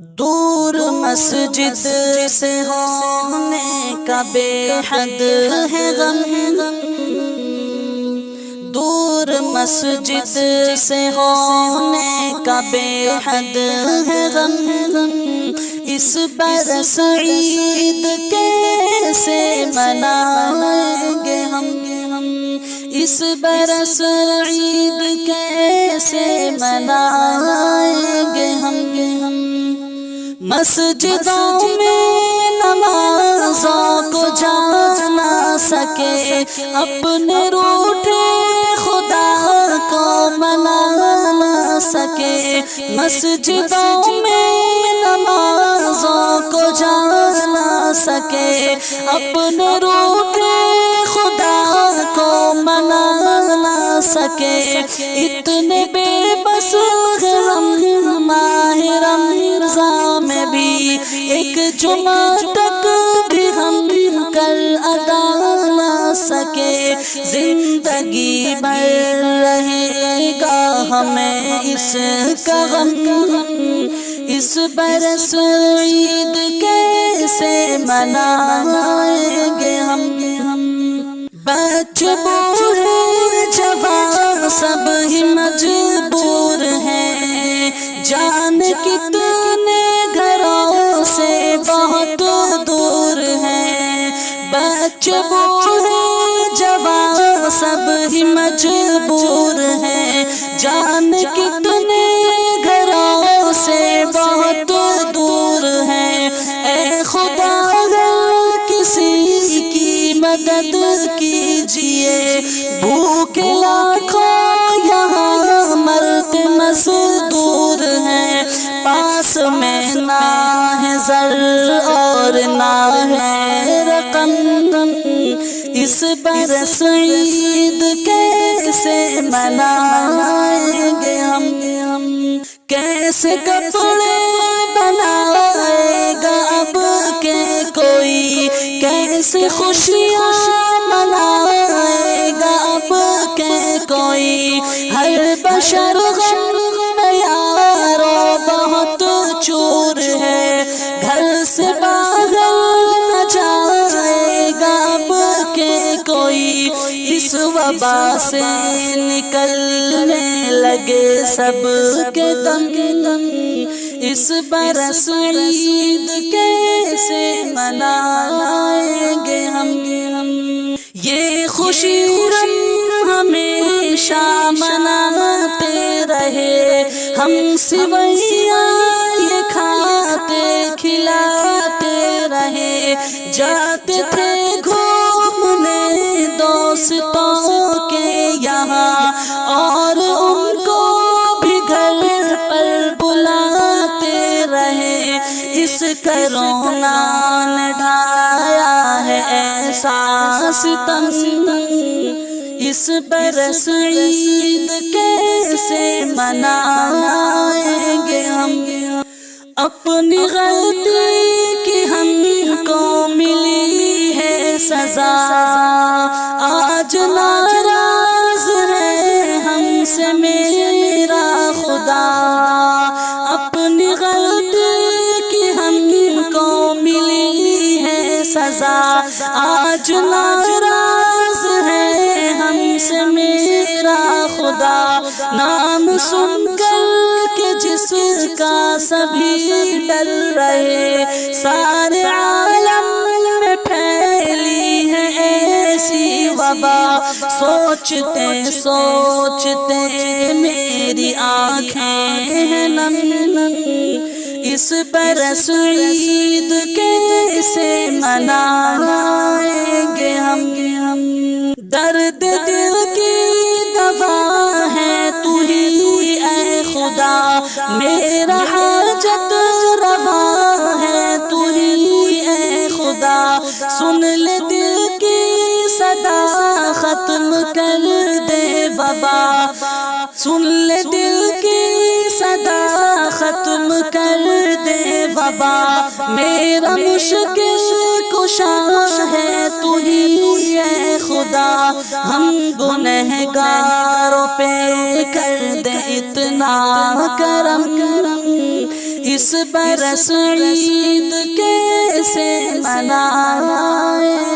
دور مسجد سے ہونے کا بے حد ہے غم، دور مسجد سے ہونے کا بے حد ہے غم، اس برس عید کیسے منائیں گے ہم، اس برس عید کیسے منائیں گے ہم، مسجدوں میں نمازوں کو جا نہ سکے، اپنے روٹھے خدا کو منا نہ سکے، مسجدوں میں نمازوں کو جا نہ سکے، اپنے روٹھے خدا کو منا نہ سکے، اتنے بے بس ہم ماہ رمضان میں بھی ایک جمعہ تک بھی ہم کر ادا نہ سکے، زندگی بھر رہے گا ہمیں اس کا غم، اس برس عید کیسے منائیں گے ہم، بچے بوڑھے جوان سب ہی مجبور ہیں، جان کتنے گھروں سے بہت دور ہیں، بچے بوڑھے جوان سب ہی مجبور ہیں، جان کتنے گھروں سے بہت دور ہیں، اے خدا کسی کی مدد کیجئے، بھوکے لاکھوں یہاں مرتے مزدور ہیں، پاس میں نہ ہے زر اور نہ ہے رقم، اس برس عید کیسے منائیں گے ہم، کیسے کپڑے بنائے گا اب کے کوئی، کیسے خوشیاں منائے گا اب کے کوئی، ہر بشر غم میں یارو بہت چور ہے، گھر سے باہر نہ جائے گا اب کے کوئی، اس وبا سے نکلنے لگے سب کے دم، اس برس عید کیسے منائیں گے ہم، یہ خوشی ہمیشہ مناتے رہے، ہم سویاں یہ کھاتے کھلاتے رہے، جاتے تھے گھومنے دوستوں کے یہاں، اور ان کو بھی گھر پر بلاتے رہے، اس کرونا نے ڈھایا ہے ایسا ستم، اس برس عید کیسے منائیں گے ہم، اپنی غلطی کی ہم کو ملی ہے سزا، آج ناراض ہے ہم سے میرا خدا، اپنی غلطی کی ہم کو ملی ہے سزا، آج ناراض ہے ہم سے میرا خدا، نام سن کر کہ جس کا سبھی ڈر رہے، سارے عالم میں پھیلی ہے ایسی وبا، سوچتے سوچتے میری آنکھیں ہیں نم، اس برس عید کیسے منائیں گے ہم، درد دل کی دوا ہے تو ہی اے خدا، میرا حاجت روا ہے تو ہی اے خدا، سن لے دل کی صدا ختم کر دے وبا، سن لے دل کی صدا ختم کر دے وبا، میرا مشکل کشا ہے تو ہی اے خدا، ہم گنہگاروں پہ کر دے اتنا کرم، اس برس عید کیسے منائیں